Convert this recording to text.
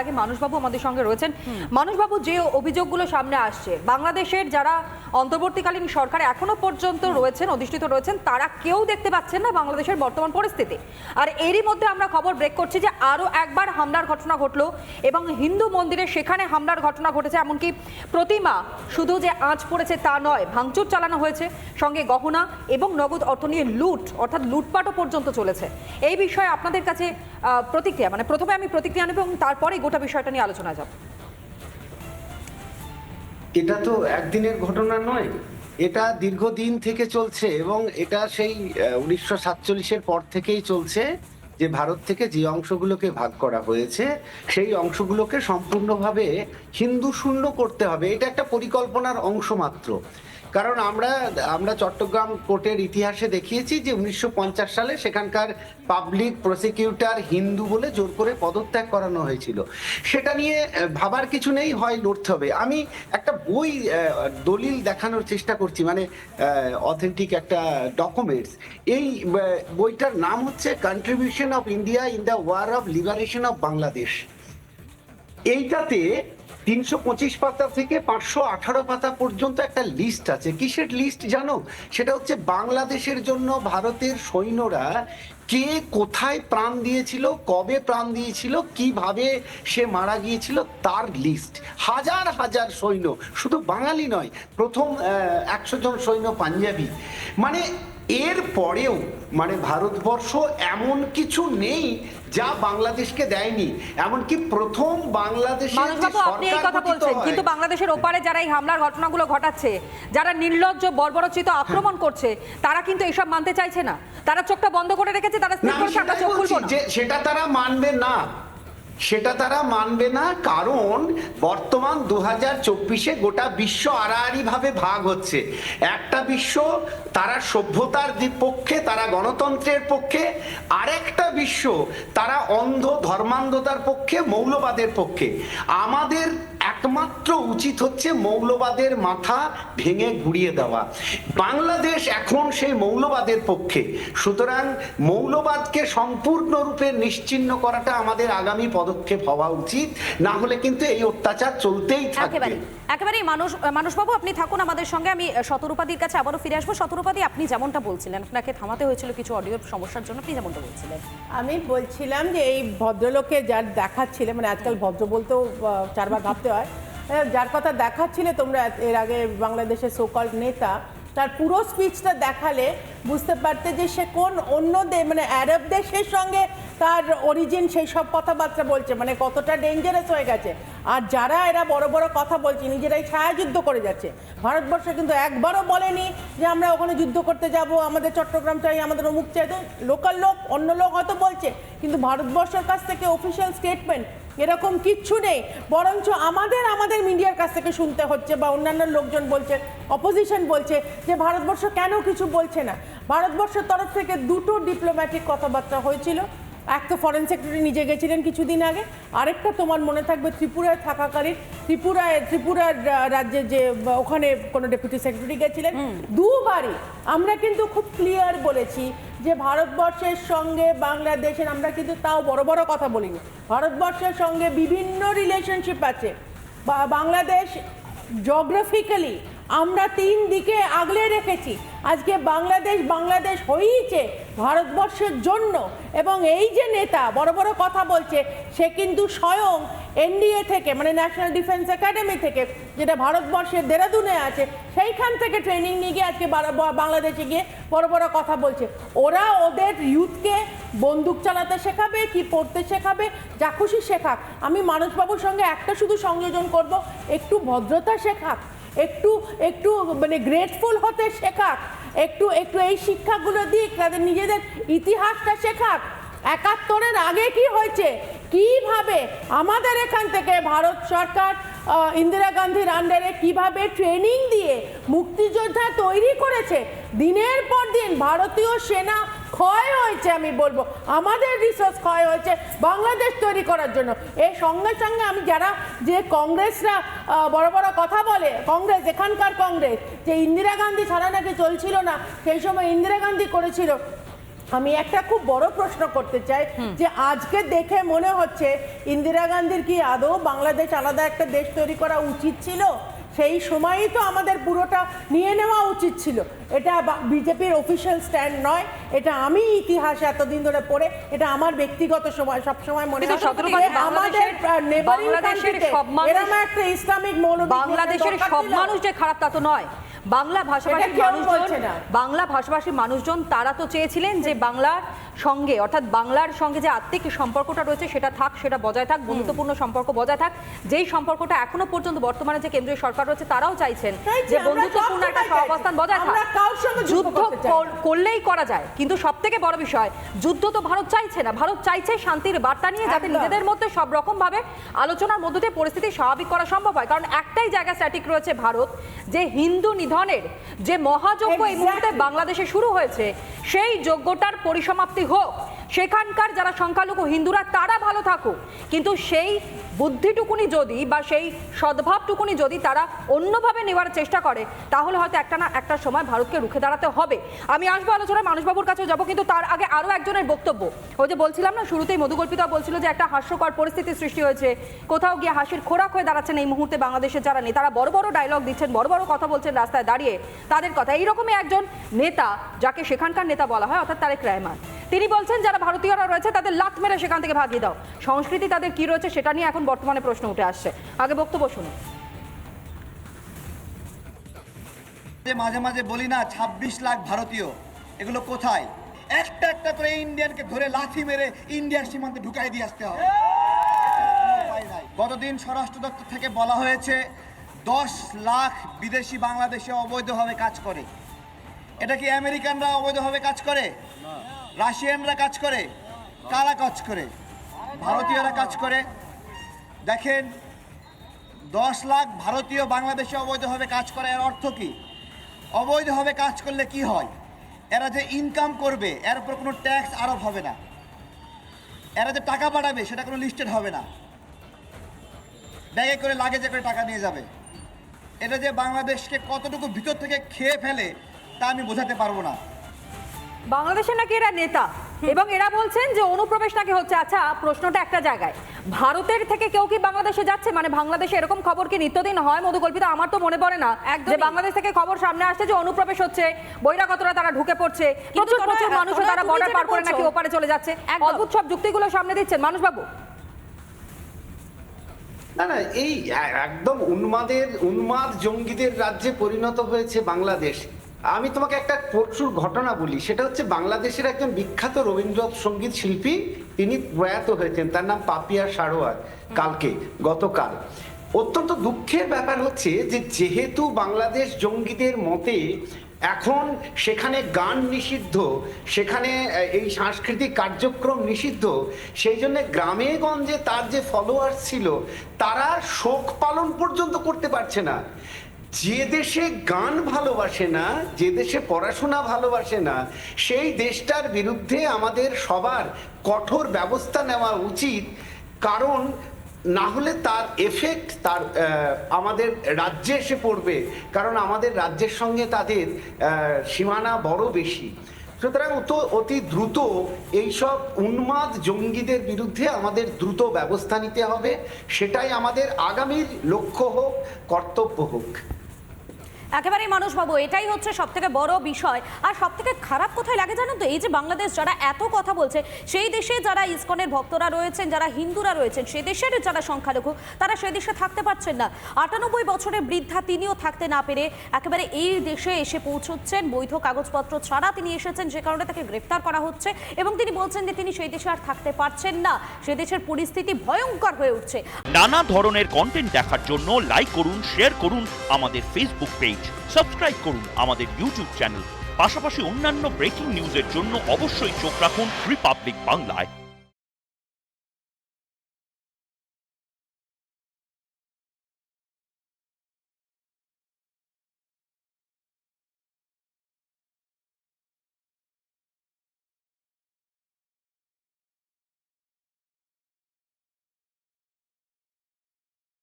আগে মানুষবাবু আমাদের সঙ্গে রয়েছেন। মানুষবাবু, যে অভিযোগগুলো সামনে আসছে, বাংলাদেশের যারা অন্তর্বর্তীকালীন সরকার এখনো পর্যন্ত রয়েছেন, অধিষ্ঠিত রয়েছেন, তারা কেউ দেখতে পাচ্ছেন না বাংলাদেশের বর্তমান পরিস্থিতি। আর এরই মধ্যে আমরা খবর ব্রেক করছি যে আরো একবার হামলার ঘটনা ঘটলো এবং হিন্দু মন্দিরে সেখানে হামলার ঘটনা ঘটেছে। এমনকি প্রতিমা শুধু যে আঁচ পড়েছে তা নয়, ভাঙচুর চালানো হয়েছে, সঙ্গে গহনা এবং নগদ অর্থ নিয়ে লুট, অর্থাৎ লুটপাটও পর্যন্ত চলেছে। এই বিষয়ে আপনাদের কাছে প্রতিক্রিয়া, মানে প্রথমে আমি প্রতিক্রিয়া নেব এবং তারপরে গোটা বিষয়টা নিয়ে আলোচনা যাব। এটা তো একদিনের ঘটনা নয়, এটা দীর্ঘদিন থেকে চলছে এবং এটা সেই 1947-এর পর থেকেই চলছে যে ভারত থেকে যে অংশগুলোকে ভাগ করা হয়েছে সেই অংশগুলোকে সম্পূর্ণভাবে হিন্দু শূন্য করতে হবে। এটা একটা পরিকল্পনার অংশ মাত্র। কারণ আমরা চট্টগ্রাম কোর্টের ইতিহাসে দেখিয়েছি যে 1950 সালে সেখানকার পাবলিক প্রসিকিউটর হিন্দু বলে জোর করে পদত্যাগ করানো হয়েছিল। সেটা নিয়ে ভাবার কিছু নেই, হয় লড়তে হবে। আমি একটা বই দলিল দেখানোর চেষ্টা করছি, মানে অথেন্টিক একটা ডকুমেন্টস। এই বইটার নাম হচ্ছে contribution of India in the war of liberation of Bangladesh. এইটাতে 325 পাতা থেকে 518 পাতা পর্যন্ত একটা লিস্ট আছে। কিসের লিস্ট জানো? সেটা হচ্ছে বাংলাদেশের জন্য ভারতের সৈন্যরা কে কোথায় প্রাণ দিয়েছিল, কবে প্রাণ দিয়েছিল, কিভাবে সে মারা গিয়েছিল তার লিস্ট। হাজার হাজার সৈন্য, শুধু বাঙালি নয়, প্রথম 100 জন সৈন্য পাঞ্জাবি। মানে এর পরেও মানে ভারতবর্ষ এমন কিছু নেই যা বাংলাদেশকে দেয়নি। এমনকি প্রথম বাংলাদেশের আপনি এই কথা বলছেন, কিন্তু বাংলাদেশের ওপারে যারা এই হামলার ঘটনাগুলো ঘটাচ্ছে, যারা নির্লজ্জ বর্বরচিত আক্রমণ করছে, তারা কিন্তু এসব মানতে চাইছে না। তারা চোখটা বন্ধ করে রেখেছে, তারা স্থির করেছে আমরা চোখ খুলবো না। সেটা তারা মানবে না, সেটা তারা মানবে না। কারণ বর্তমান 2024-এ গোটা বিশ্ব আড়াআড়ি ভাবে ভাগ হচ্ছে। একটা বিশ্ব তারা সভ্যতার পক্ষে, তারা গণতন্ত্রের পক্ষে, আরেকটা বিশ্ব তারা অন্ধ ধর্মান্ধতার পক্ষে, মৌলবাদের পক্ষে। আমাদের একমাত্র উচিত হচ্ছে মৌলবাদের মাথা ভেঙে ঘুরিয়ে দেওয়া। বাংলাদেশ এখন সেই মৌলবাদের পক্ষে। সুতরাং মৌলবাদকে সম্পূর্ণরূপে নিশ্চিহ্ন করাটা আমাদের আগামী পদক্ষেপ হওয়া উচিত, না হলে কিন্তু এই অত্যাচার চলতেই থাকবে। একেবারেই মানুষবাবু, আপনি থাকুন আমাদের সঙ্গে। আমি শতরূপাদির কাছে আবারও ফিরে আসবো। শতরূপাদি, আপনি যেমনটা বলছিলেন, আপনাকে থামাতে হয়েছিল কিছু অডিওর সমস্যার জন্য, আপনি যেমনটা বলছিলেন। আমি বলছিলাম যে এই ভদ্রলোকে যার দেখাচ্ছিলে, মানে আজকাল ভদ্র বলতেও চারবার ভাবতে হয়, যার কথা দেখাচ্ছিলে তোমরা এর আগে বাংলাদেশের সোকল নেতা, তার পুরো স্পিচটা দেখালে বুঝতে পারতে যে সে কোন অন্য মানে আরব দেশের সঙ্গে তার অরিজিন, সেই সব কথাবার্তা বলছে, মানে কতটা ডেঞ্জারাস হয়ে গেছে। আর যারা এরা বড় বড় কথা বলছে, নিজেরাই ছায়াযুদ্ধ করে যাচ্ছে। ভারতবর্ষ কিন্তু একবারও বলেনি যে আমরা ওখানে যুদ্ধ করতে যাব, আমাদের চট্টগ্রাম চাই, আমাদের অমুক চাই। তো লোকাল লোক, অন্য লোক হয়তো বলছে, কিন্তু ভারতবর্ষের কাছ থেকে অফিসিয়াল স্টেটমেন্ট এরকম কিচ্ছু নেই। বরঞ্চ আমাদের মিডিয়ার কাছ থেকে শুনতে হচ্ছে, বা অন্যান্য লোকজন বলছে, অপোজিশন বলছে যে ভারতবর্ষ কেন কিছু বলছে না। ভারতবর্ষের তরফ থেকে দুটো ডিপ্লোম্যাটিক কথাবার্তা হয়েছিল। এক তো ফরেন সেক্রেটারি নিজে গেছিলেন কিছুদিন আগে, আরেকটা তোমার মনে থাকবে ত্রিপুরায় থাকাকালীন ত্রিপুরার রাজ্যে যে ওখানে কোনো ডেপুটি সেক্রেটারি গেছিলেন। দুবারই আমরা কিন্তু খুব ক্লিয়ার বলেছি যে ভারতবর্ষের সঙ্গে বাংলাদেশের, আমরা কিন্তু তাও বড় বড় কথা বলিনি, ভারতবর্ষের সঙ্গে বিভিন্ন রিলেশনশিপ আছে। বাংলাদেশ জিওগ্রাফিক্যালি আমরা 3 দিকে আগলে রেখেছি। আজকে বাংলাদেশ হয়েছে ভারতবর্ষের জন্য। এবং এই যে নেতা বড় বড় কথা বলছে, সে কিন্তু স্বয়ং এনডিএ থেকে, মানে ন্যাশনাল ডিফেন্স একাডেমি থেকে, যেটা ভারতবর্ষের দেরাদুনে আছে, সেইখান থেকে ট্রেনিং নিয়ে গিয়ে আজকে বাংলাদেশে গিয়ে বড় বড় কথা বলছে। ওরা ওদের ইউথকে বন্দুক চালাতে শেখাবে, কি পড়তে শেখাবে, যা খুশি শেখাক। আমি মানুষবাবুর সঙ্গে একটা শুধু সংযোজন করব, একটু ভদ্রতা শেখাক, একটু মানে গ্রেটফুল হতে শেখাক, একটু এই শিক্ষাগুলো দিক, তাদের নিজেদের ইতিহাসটা শেখাক। 71-এর আগে কি হয়েছে, কিভাবে আমাদের এখান থেকে ভারত সরকার ইন্দিরা গান্ধীর আন্ডারে কিভাবে ট্রেনিং দিয়ে মুক্তিযোদ্ধা তৈরি করেছে। দিনের পর দিন ভারতীয় সেনা ক্ষয় হয়েছে, আমি বলবো আমাদের রিসোর্স ক্ষয় হয়েছে বাংলাদেশ তৈরি করার জন্য। এর সঙ্গে সঙ্গে আমি যে কংগ্রেসরা বড় বড় কথা বলে, কংগ্রেস, এখানকার কংগ্রেস, যে ইন্দিরা গান্ধী ছাড়া নাকি চলছিল না, সেই সময় ইন্দিরা গান্ধী করেছিল আমি একটা খুব বড় প্রশ্ন করতে চাই যে আজকে দেখে মনে হচ্ছে ইন্দিরা গান্ধীর কি আদৌ বাংলাদেশ আলাদা একটা দেশ তৈরি করা উচিত ছিল? সেই সময়ই তো আমাদের পুরোটা নিয়ে নেওয়া উচিত ছিল। এটা বিজেপির অফিসিয়াল স্ট্যান্ড নয়, এটা আমি ইতিহাসে এতদিন ধরে পড়ে এটা আমার ব্যক্তিগত সময় সবসময় মনে হয় আমাদের এরকম একটা ইসলামিক মৌলবাদী বাংলাদেশের সব মানুষ যে খারাপ তা তো নয়। বাংলা ভাষাভাষী মানুষজন তারা তো চেয়েছিলেন যে বাংলার সঙ্গে অর্থাৎ বাংলার সঙ্গে যে আত্মিক সম্পর্কটা রয়েছে সেটা থাক, সেটা বজায় থাক, বন্ধুত্বপূর্ণ সম্পর্ক বজায় থাক। যেই সম্পর্কটা এখনো পর্যন্ত বর্তমানে যে কেন্দ্রীয় সরকার রয়েছে তারাও চাইছেন যে বন্ধুত্বপূর্ণ একটা সহাবস্থান বজায় থাক। যুদ্ধ করলেই করা যায়, কিন্তু সব থেকে বড় বিষয় যুদ্ধ তো ভারত চাইছে না। ভারত চাইছে শান্তির বার্তা নিয়ে যাতে নিজেদের মধ্যে সব রকম ভাবে আলোচনার মধ্যে দিয়ে পরিস্থিতি স্বাভাবিক করা সম্ভব হয়। কারণ একটাই জায়গা স্ট্যাটিক রয়েছে ভারত, যে হিন্দু নিধনের যে মহাযজ্ঞ এই মুহূর্তে বাংলাদেশে শুরু হয়েছে সেই যজ্ঞটার পরিসমাপ্তি হোক, সেখানকার যারা সংখ্যালঘু হিন্দুরা তারা ভালো থাকুক, কিন্তু সেই বুদ্ধিটুকুনি যদি বা সেই সদ্ভাবটুকুনি যদি তারা অন্যভাবে নেওয়ার চেষ্টা করে তাহলে হয়তো একটা না একটা সময় ভারতকে রুখে দাঁড়াতে হবে। আমি আসবো আলোচনায়, মানুষবাবুর কাছেও যাবো, কিন্তু তার আগে আরও একজনের বক্তব্য। ওই যে বলছিলাম না শুরুতেই, মধুকল্পিতা বলছিল যে একটা হাস্যকর পরিস্থিতির সৃষ্টি হয়েছে, কোথাও গিয়ে হাসির খোরাক হয়ে দাঁড়াচ্ছেন এই মুহূর্তে বাংলাদেশের যারা নেতারা বড় বড় ডায়লগ দিচ্ছেন, বড় বড় কথা বলছেন রাস্তায় দাঁড়িয়ে তাদের কথা। এইরকমই একজন নেতা যাকে সেখানকার নেতা বলা হয় অর্থাৎ তারেক রহমান, তিনি বলছেন যারা ভারতীয়রা রয়েছে তাদের লাত মেরে সেখান থেকে ভাগিয়ে দাও। সংস্কৃতি তাদের কি রয়েছে সেটা নিয়ে এখন বর্তমানে প্রশ্ন উঠে আসছে। আগে বক্তব্য শুনুন। মাঝে মাঝে বলি না 26 লাখ ভারতীয়, এগুলো কোথায়? একটা একটা করে ইন্ডিয়ানকে ধরে লাথি মেরে ইন্ডিয়ার সীমান্তে ঢুকাই দিয়ে আসতে হবে। গতদিন স্বরাষ্ট্র দপ্তর থেকে বলা হয়েছে 10 লাখ বিদেশি বাংলাদেশে অবৈধভাবে কাজ করে। এটা কি আমেরিকানরা অবৈধভাবে কাজ করে? রাশিয়ানরা কাজ করে? কারা কাজ করে? ভারতীয়রা কাজ করে। দেখেন 10 লাখ ভারতীয় বাংলাদেশে অবৈধভাবে কাজ করে, এর অর্থ কি? অবৈধভাবে কাজ করলে কি হয়? এরা যে ইনকাম করবে এর উপর কোনো ট্যাক্স আরোপ হবে না, এরা যে টাকা পাঠাবে সেটা কোনো লিস্টেড হবে না, ব্যাগে করে লাগেজে করে টাকা নিয়ে যাবে। এটা যে বাংলাদেশকে কতটুকু ভিতর থেকে খেয়ে ফেলে তা আমি বোঝাতে পারবো না। বাংলাদেশে নাকি এরা নেতা এবং এরা বলছেন যে অনুপ্রবেশ নাকি হচ্ছে। আচ্ছা, প্রশ্নটা একটা জায়গায়, ভারতের থেকে কেউ কি বাংলাদেশে যাচ্ছে? মানে বাংলাদেশে এরকম খবর কি নিত্যদিন হয় মধুকল্পিতা? আমার তো মনে পড়ে না যে বাংলাদেশ থেকে খবর সামনে আসছে যে অনুপ্রবেশ হচ্ছে, বহিরাগতরা তারা ঢুকে পড়ছে, প্রচুর প্রচুর মানুষও তারা বর্ডার পার করে নাকি ওপারে চলে যাচ্ছে। অদ্ভুত সব যুক্তিগুলো সামনে দিচ্ছেন মানুষবাবু। না না, এই একদম উন্মাদ জঙ্গিদের রাজ্যে পরিণত হয়েছে বাংলাদেশ। আমি তোমাকে একটা প্রচুর ঘটনা বলি, সেটা হচ্ছে বাংলাদেশের একজন বিখ্যাত রবীন্দ্রসঙ্গীত শিল্পী, তিনি প্রয়াত হয়েছেন, তার নাম পাপিয়া সারোয়ার, গতকাল। অত্যন্ত দুঃখের ব্যাপার হচ্ছে যে যেহেতু বাংলাদেশ জঙ্গিদের মতে এখন সেখানে গান নিষিদ্ধ, সেখানে এই সাংস্কৃতিক কার্যক্রম নিষিদ্ধ, সেই জন্য গ্রামে গঞ্জে তার যে ফলোয়ার্স ছিল তারা শোক পালন পর্যন্ত করতে পারছে না। যে দেশে গান ভালোবাসে না, যে দেশে পড়াশোনা ভালোবাসে না, সেই দেশটার বিরুদ্ধে আমাদের সবার কঠোর ব্যবস্থা নেওয়া উচিত। কারণ না হলে তার এফেক্ট আমাদের রাজ্যে এসে পড়বে, কারণ আমাদের রাজ্যের সঙ্গে তাদের সীমানা বড় বেশি। সুতরাং অতি দ্রুত এইসব উন্মাদ জঙ্গিদের বিরুদ্ধে আমাদের দ্রুত ব্যবস্থা নিতে হবে, সেটাই আমাদের আগামীর লক্ষ্য হোক, কর্তব্য হোক। একেবারেই মানুষবাবু, এটাই হচ্ছে সব থেকে বড় বিষয়। আর সব থেকে খারাপ কোথায় লাগে জানেন তো? এই যে বাংলাদেশ যারা এত কথা বলছে, সেই দেশে যারা ইসকনের ভক্তরা রয়েছেন, যারা হিন্দুরা রয়েছেন, সে দেশের যারা সংখ্যালঘু তারা সে দেশে থাকতে পারছেন না। 98 বছরের বৃদ্ধা তিনিও থাকতে না পেরে একেবারে এই দেশে এসে পৌঁছচ্ছেন বৈধ কাগজপত্র ছাড়া। তিনি এসেছেন, যে কারণে তাকে গ্রেফতার করা হচ্ছে এবং তিনি বলছেন যে তিনি সেই দেশে আর থাকতে পারছেন না, সে দেশের পরিস্থিতি ভয়ঙ্কর হয়ে উঠছে। নানা ধরনের কন্টেন্ট দেখার জন্য লাইক করুন, শেয়ার করুন আমাদের ফেসবুক পেজ, সাবস্ক্রাইব করুন আমাদের ইউটিউব চ্যানেল। পাশাপাশি অন্যান্য ব্রেকিং নিউজের জন্য অবশ্যই চোখ রাখুন রিপাবলিক বাংলায়।